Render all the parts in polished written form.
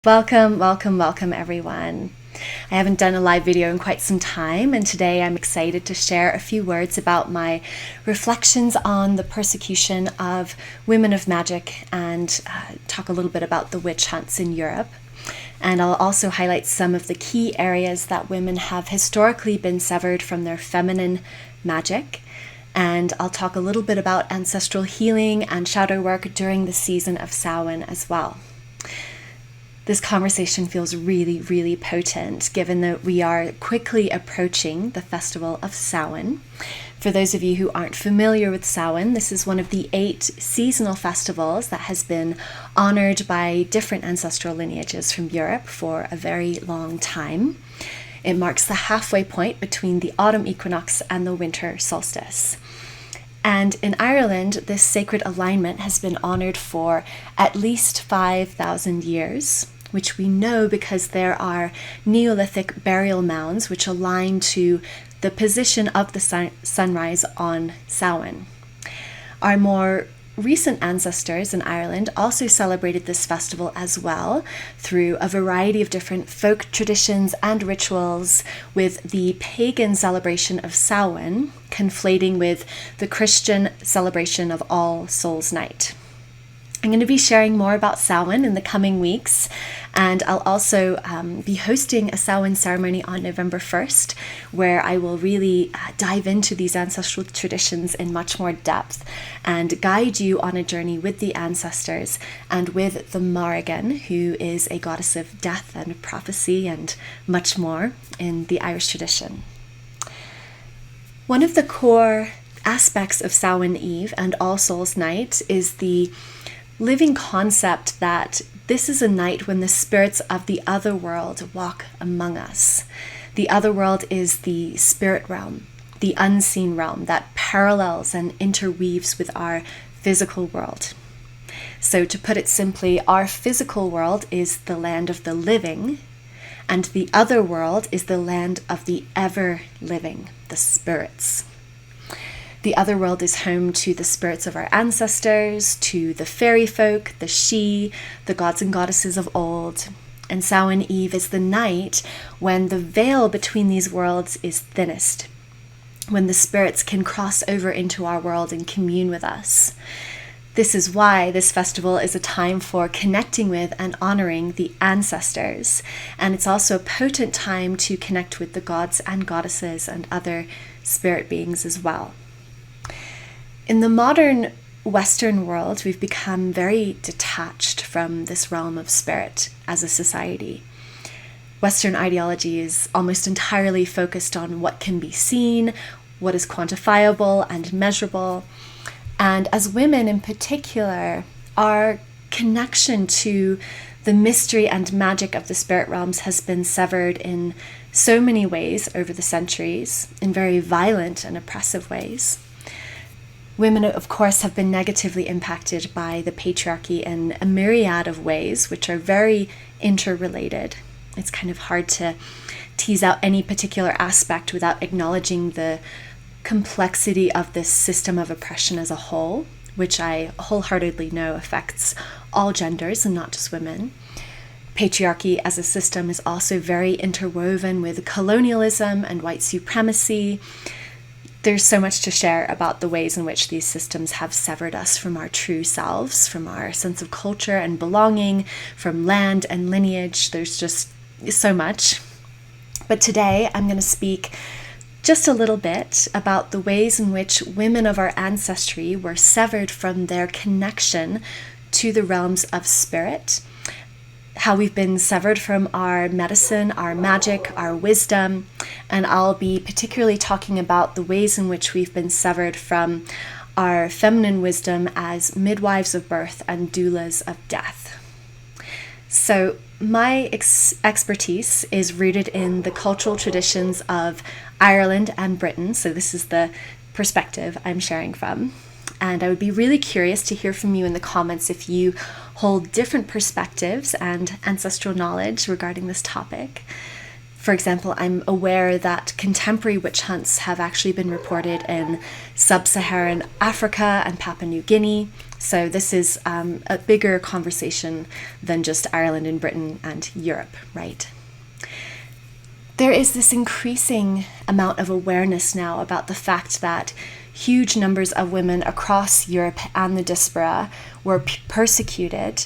Welcome everyone. I haven't done a live video in quite some time, and today I'm excited to share a few words about my reflections on the persecution of women of magic and talk a little bit about the witch hunts in Europe. And I'll also highlight some of the key areas that women have historically been severed from their feminine magic. And I'll talk a little bit about ancestral healing and shadow work during the season of Samhain as well. This conversation feels really potent, given that we are quickly approaching the festival of Samhain. For those of you who aren't familiar with Samhain, this is one of the 8 seasonal festivals that has been honored by different ancestral lineages from Europe for a very long time. It marks the halfway point between the autumn equinox and the winter solstice. And in Ireland, this sacred alignment has been honored for at least 5,000 years, which we know because there are Neolithic burial mounds which align to the position of the sunrise on Samhain. Our more recent ancestors in Ireland also celebrated this festival as well through a variety of different folk traditions and rituals, with the pagan celebration of Samhain conflating with the Christian celebration of All Souls' Night. I'm going to be sharing more about Samhain in the coming weeks, and I'll also be hosting a Samhain ceremony on November 1st, where I will really dive into these ancestral traditions in much more depth and guide you on a journey with the ancestors and with the Morrigan, who is a goddess of death and prophecy and much more in the Irish tradition. One of the core aspects of Samhain Eve and All Souls' Night is the living concept that this is a night when the spirits of the other world walk among us. The other world is the spirit realm, the unseen realm that parallels and interweaves with our physical world. So to put it simply, our physical world is the land of the living, and the other world is the land of the ever-living, the spirits. The other world is home to the spirits of our ancestors, to the fairy folk, the Sidhe, the gods and goddesses of old. And Samhain Eve is the night when the veil between these worlds is thinnest, when the spirits can cross over into our world and commune with us. This is why this festival is a time for connecting with and honoring the ancestors. And it's also a potent time to connect with the gods and goddesses and other spirit beings as well. In the modern Western world, we've become very detached from this realm of spirit as a society. Western ideology is almost entirely focused on what can be seen, what is quantifiable and measurable. And as women in particular, our connection to the mystery and magic of the spirit realms has been severed in so many ways over the centuries, in very violent and oppressive ways. Women, of course, have been negatively impacted by the patriarchy in a myriad of ways, which are very interrelated. It's kind of hard to tease out any particular aspect without acknowledging the complexity of this system of oppression as a whole, which I wholeheartedly know affects all genders and not just women. Patriarchy as a system is also very interwoven with colonialism and white supremacy. There's so much to share about the ways in which these systems have severed us from our true selves, from our sense of culture and belonging, from land and lineage. There's just so much. But today I'm going to speak just a little bit about the ways in which women of our ancestry were severed from their connection to the realms of spirit, how we've been severed from our medicine, our magic, our wisdom, and I'll be particularly talking about the ways in which we've been severed from our feminine wisdom as midwives of birth and doulas of death. So my expertise is rooted in the cultural traditions of Ireland and Britain, so this is the perspective I'm sharing from. And I would be really curious to hear from you in the comments if you hold different perspectives and ancestral knowledge regarding this topic. For example, I'm aware that contemporary witch hunts have actually been reported in sub-Saharan Africa and Papua New Guinea. So this is a bigger conversation than just Ireland and Britain and Europe, right? There is this increasing amount of awareness now about the fact that huge numbers of women across Europe and the diaspora were persecuted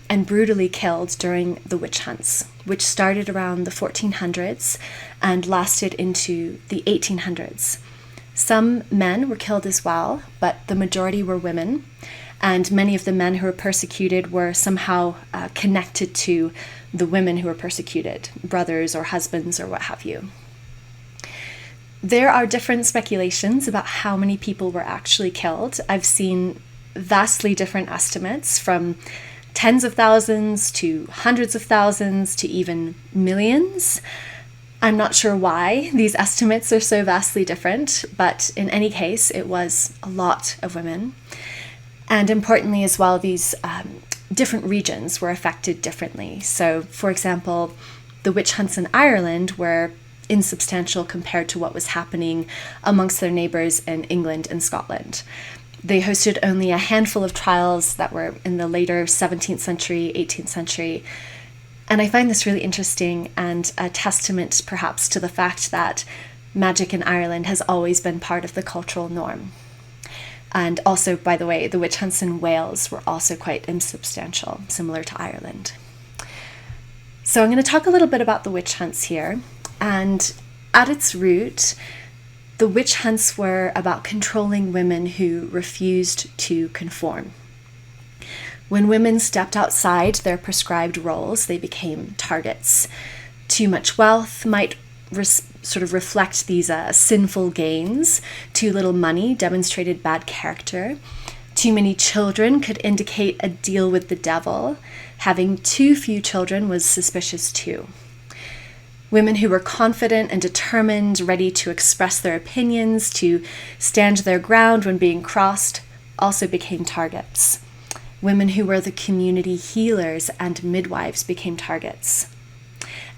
and brutally killed during the witch hunts, which started around the 1400s and lasted into the 1800s. Some men were killed as well, but the majority were women, and many of the men who were persecuted were somehow connected to the women who were persecuted, brothers or husbands or what have you. There are different speculations about how many people were actually killed. I've seen vastly different estimates, from tens of thousands to hundreds of thousands to even millions. I'm not sure why these estimates are so vastly different, but in any case, it was a lot of women. And importantly as well, these different regions were affected differently. So, for example, the witch hunts in Ireland were insubstantial compared to what was happening amongst their neighbours in England and Scotland. They hosted only a handful of trials that were in the later 17th century, 18th century. And I find this really interesting and a testament perhaps to the fact that magic in Ireland has always been part of the cultural norm. And also, by the way, the witch hunts in Wales were also quite insubstantial, similar to Ireland. So I'm going to talk a little bit about the witch hunts here. And at its root, the witch hunts were about controlling women who refused to conform. When women stepped outside their prescribed roles, they became targets. Too much wealth might sort of reflect these sinful gains. Too little money demonstrated bad character. Too many children could indicate a deal with the devil. Having too few children was suspicious too. Women who were confident and determined, ready to express their opinions, to stand their ground when being crossed, also became targets. Women who were the community healers and midwives became targets.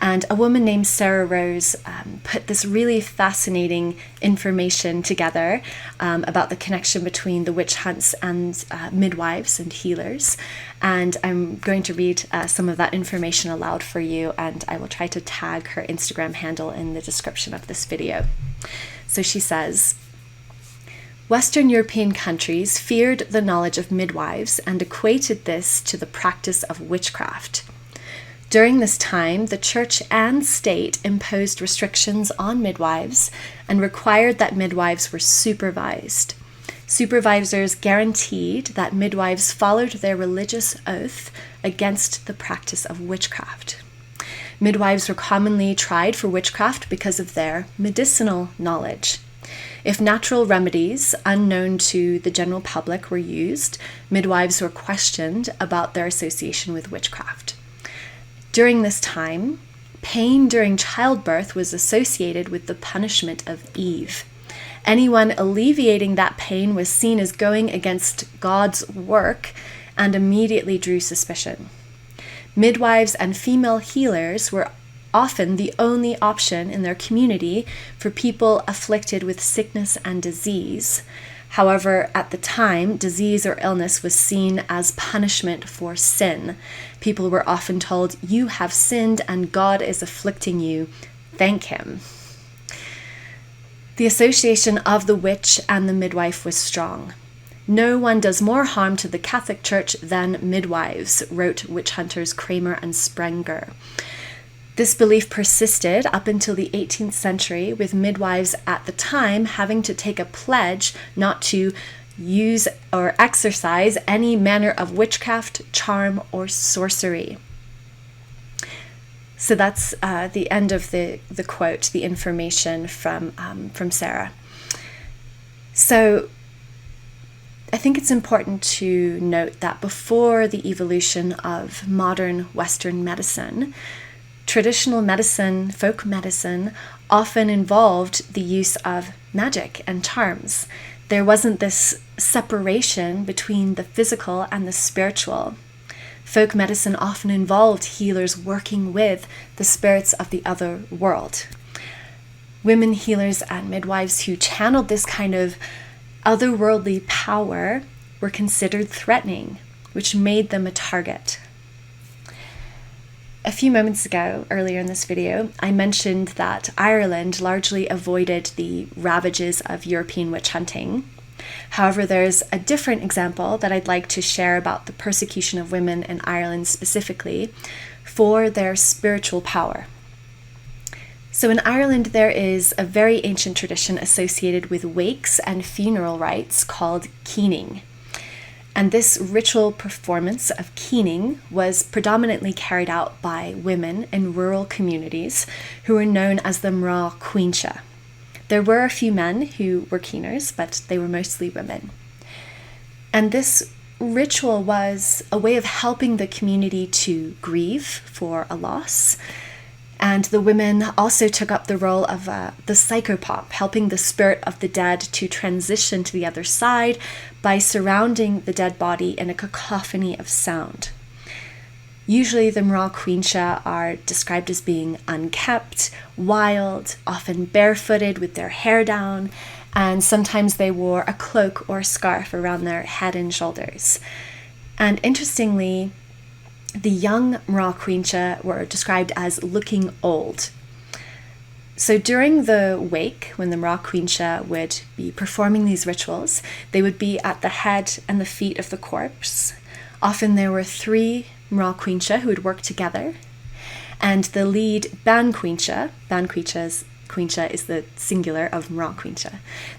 And a woman named Sarah Rose put this really fascinating information together about the connection between the witch hunts and midwives and healers. And I'm going to read some of that information aloud for you, and I will try to tag her Instagram handle in the description of this video. So she says, Western European countries feared the knowledge of midwives and equated this to the practice of witchcraft. During this time, the church and state imposed restrictions on midwives and required that midwives were supervised. Supervisors guaranteed that midwives followed their religious oath against the practice of witchcraft. Midwives were commonly tried for witchcraft because of their medicinal knowledge. If natural remedies unknown to the general public were used, midwives were questioned about their association with witchcraft. During this time, pain during childbirth was associated with the punishment of Eve. Anyone alleviating that pain was seen as going against God's work and immediately drew suspicion. Midwives and female healers were often the only option in their community for people afflicted with sickness and disease. However, at the time, disease or illness was seen as punishment for sin. People were often told, "You have sinned and God is afflicting you. Thank him." The association of the witch and the midwife was strong. "No one does more harm to the Catholic Church than midwives," wrote witch hunters Kramer and Sprenger. This belief persisted up until the 18th century, with midwives at the time having to take a pledge not to use or exercise any manner of witchcraft, charm, or sorcery. So that's the end of the quote, the information from Sarah. So I think it's important to note that before the evolution of modern Western medicine, traditional medicine, folk medicine, often involved the use of magic and charms. There wasn't this separation between the physical and the spiritual. Folk medicine often involved healers working with the spirits of the other world. Women healers and midwives who channeled this kind of otherworldly power were considered threatening, which made them a target. A few moments ago, earlier in this video, I mentioned that Ireland largely avoided the ravages of European witch hunting. However, there's a different example that I'd like to share about the persecution of women in Ireland specifically for their spiritual power. So in Ireland, there is a very ancient tradition associated with wakes and funeral rites called keening. And this ritual performance of keening was predominantly carried out by women in rural communities who were known as the Mná Chaointe. There were a few men who were keeners, but they were mostly women. And this ritual was a way of helping the community to grieve for a loss. And the women also took up the role of the psychopomp, helping the spirit of the dead to transition to the other side by surrounding the dead body in a cacophony of sound. Usually the Mná Chaointe are described as being unkempt, wild, often barefooted with their hair down, and sometimes they wore a cloak or scarf around their head and shoulders. And interestingly, the young Mná Chaointe were described as looking old. So during the wake, when the Mná Chaointe would be performing these rituals, they would be at the head and the feet of the corpse. Often there were 3 Mná Chaointe who would work together, and the lead Ban Chaointe is the singular of Mná Chaointe.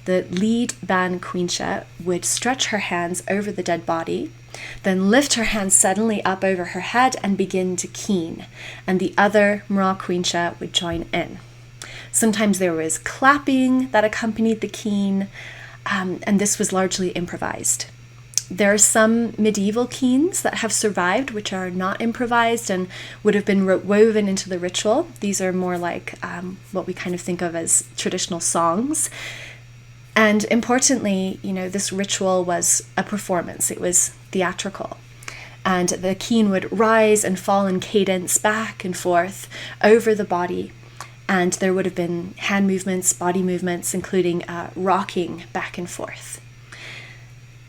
The lead Ban Chaointe would stretch her hands over the dead body, then lift her hands suddenly up over her head and begin to keen, and the other Mná Chaointe would join in. Sometimes there was clapping that accompanied the keen, and this was largely improvised. There are some medieval keens that have survived, which are not improvised and would have been woven into the ritual. These are more like what we kind of think of as traditional songs. And importantly, this ritual was a performance. It was theatrical. And the keen would rise and fall in cadence back and forth over the body. And there would have been hand movements, body movements, including rocking back and forth.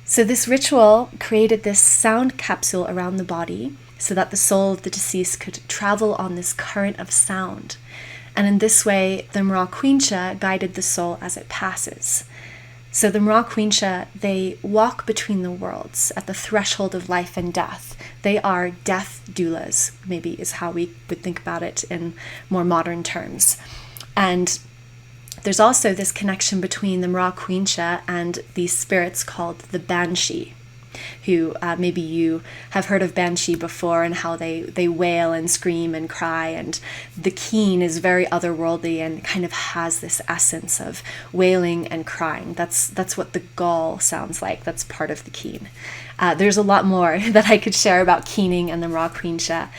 So this ritual created this sound capsule around the body so that the soul of the deceased could travel on this current of sound. And in this way, the Mná Chaointe guided the soul as it passes. So the Mná Chaointe, they walk between the worlds at the threshold of life and death. They are death doulas, maybe is how we would think about it in more modern terms. And there's also this connection between the Mná Chaointe and these spirits called the Banshee, who maybe you have heard of Banshee before and how they wail and scream and cry. And the keen is very otherworldly and kind of has this essence of wailing and crying. That's what the gall sounds like. That's part of the keen. There's a lot more that I could share about keening and the Mná Chaointe.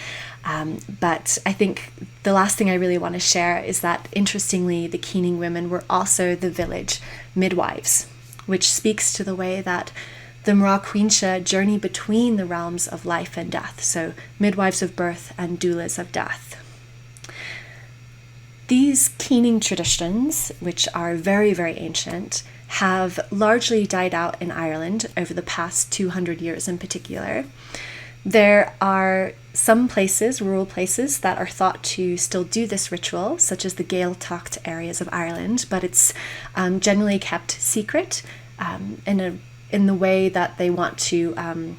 But I think the last thing I really want to share is that, interestingly, the keening women were also the village midwives, which speaks to the way that the Mná Chaointe journey between the realms of life and death, so midwives of birth and doulas of death. These keening traditions, which are very, very ancient, have largely died out in Ireland over the past 200 years in particular. There are some places, rural places, that are thought to still do this ritual, such as the Gaeltacht areas of Ireland, but it's generally kept secret in the way that they want to,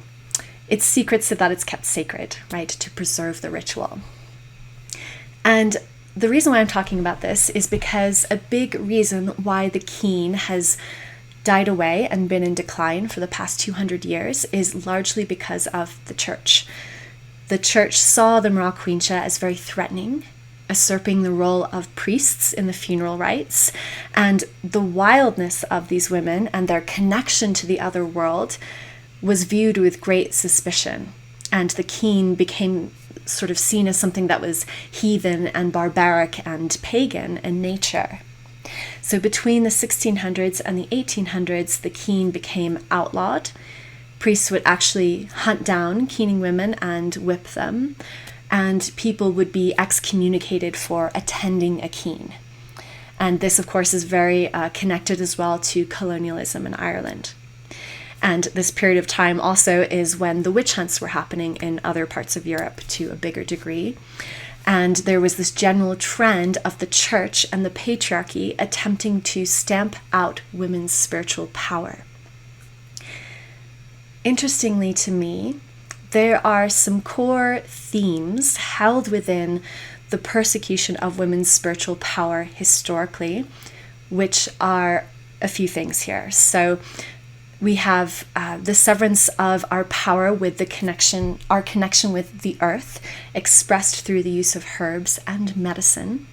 it's secret so that it's kept sacred, right, to preserve the ritual. And the reason why I'm talking about this is because a big reason why the keen has died away and been in decline for the past 200 years is largely because of the church. The church saw the Mná Chaointe as very threatening, usurping the role of priests in the funeral rites, and the wildness of these women and their connection to the other world was viewed with great suspicion, and the keen became sort of seen as something that was heathen and barbaric and pagan in nature. So between the 1600s and the 1800s, the keen became outlawed. priests would actually hunt down keening women and whip them, and people would be excommunicated for attending a keen. And this, of course, is very connected as well to colonialism in Ireland. And this period of time also is when the witch hunts were happening in other parts of Europe to a bigger degree. And there was this general trend of the church and the patriarchy attempting to stamp out women's spiritual power. Interestingly to me, there are some core themes held within the persecution of women's spiritual power historically, which are a few things here. So we have the severance of our power with our connection with the earth, expressed through the use of herbs and medicine,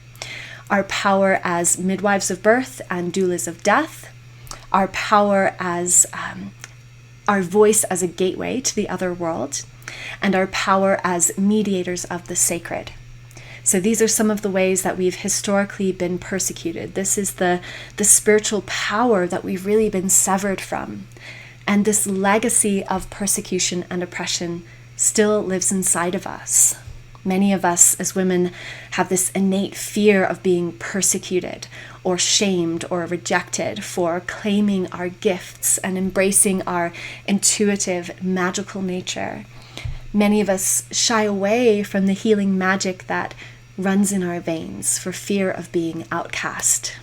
our power as midwives of birth and doulas of death, our power as our voice as a gateway to the other world, and our power as mediators of the sacred. So these are some of the ways that we've historically been persecuted. This is the spiritual power that we've really been severed from. And this legacy of persecution and oppression still lives inside of us. Many of us as women have this innate fear of being persecuted or shamed or rejected for claiming our gifts and embracing our intuitive, magical nature. Many of us shy away from the healing magic that runs in our veins for fear of being outcast.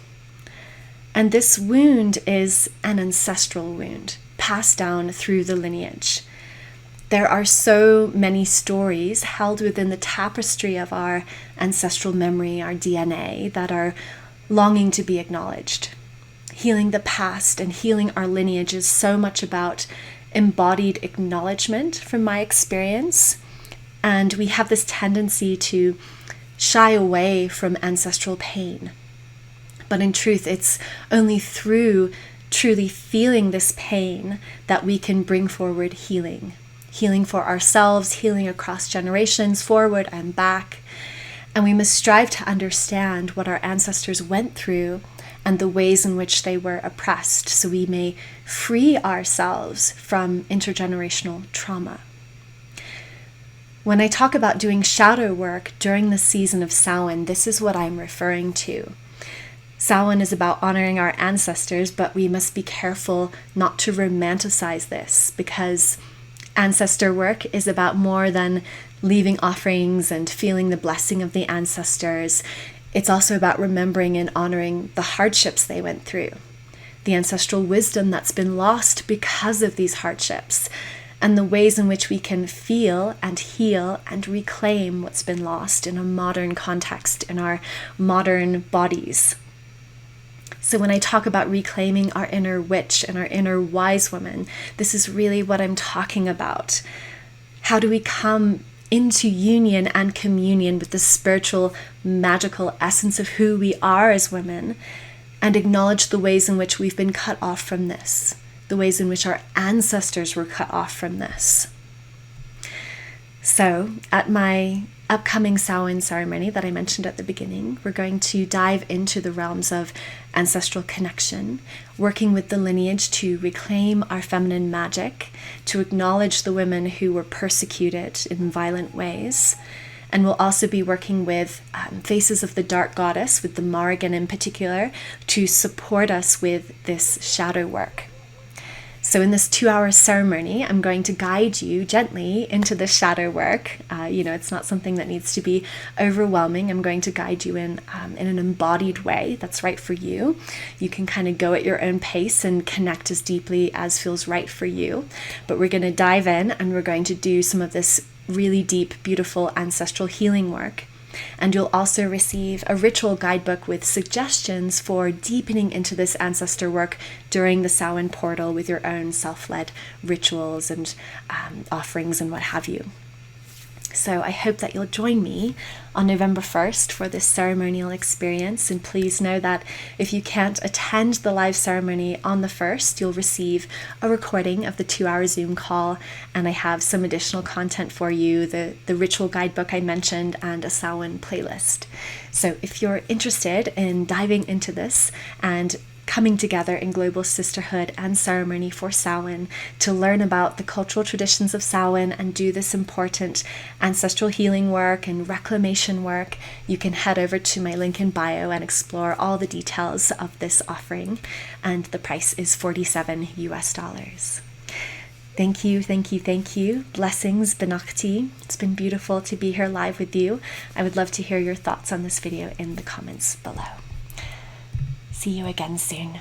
And this wound is an ancestral wound, passed down through the lineage. There are so many stories held within the tapestry of our ancestral memory, our DNA, that are longing to be acknowledged. Healing the past and healing our lineage is so much about embodied acknowledgement from my experience. And we have this tendency to shy away from ancestral pain. But in truth, it's only through truly feeling this pain that we can bring forward healing. Healing for ourselves, healing across generations, forward and back. And we must strive to understand what our ancestors went through and the ways in which they were oppressed, so we may free ourselves from intergenerational trauma. When I talk about doing shadow work during the season of Samhain, this is what I'm referring to. Samhain is about honoring our ancestors, but we must be careful not to romanticize this, because ancestor work is about more than leaving offerings and feeling the blessing of the ancestors. It's also about remembering and honoring the hardships they went through, the ancestral wisdom that's been lost because of these hardships, and the ways in which we can feel and heal and reclaim what's been lost in a modern context, in our modern bodies. So when I talk about reclaiming our inner witch and our inner wise woman, this is really what I'm talking about. How do we come into union and communion with the spiritual, magical essence of who we are as women, and acknowledge the ways in which we've been cut off from this, the ways in which our ancestors were cut off from this. So at my upcoming Samhain ceremony that I mentioned at the beginning, we're going to dive into the realms of ancestral connection, working with the lineage to reclaim our feminine magic, to acknowledge the women who were persecuted in violent ways. And we'll also be working with Faces of the Dark Goddess, with the Morrigan in particular, to support us with this shadow work. So in this 2-hour ceremony, I'm going to guide you gently into the shadow work. It's not something that needs to be overwhelming. I'm going to guide you in an embodied way that's right for you. You can kind of go at your own pace and connect as deeply as feels right for you. But we're going to dive in and we're going to do some of this really deep, beautiful ancestral healing work. And you'll also receive a ritual guidebook with suggestions for deepening into this ancestor work during the Samhain portal with your own self-led rituals and offerings and what have you. So I hope that you'll join me on November 1st for this ceremonial experience. And please know that if you can't attend the live ceremony on the 1st, you'll receive a recording of the 2-hour Zoom call. And I have some additional content for you, the ritual guidebook I mentioned, and a Samhain playlist. So if you're interested in diving into this and coming together in global sisterhood and ceremony for Samhain to learn about the cultural traditions of Samhain and do this important ancestral healing work and reclamation work, you can head over to my link in bio and explore all the details of this offering. And the price is $47 US. Thank you, thank you, thank you. Blessings, Benakti. It's been beautiful to be here live with you. I would love to hear your thoughts on this video in the comments below. See you again soon.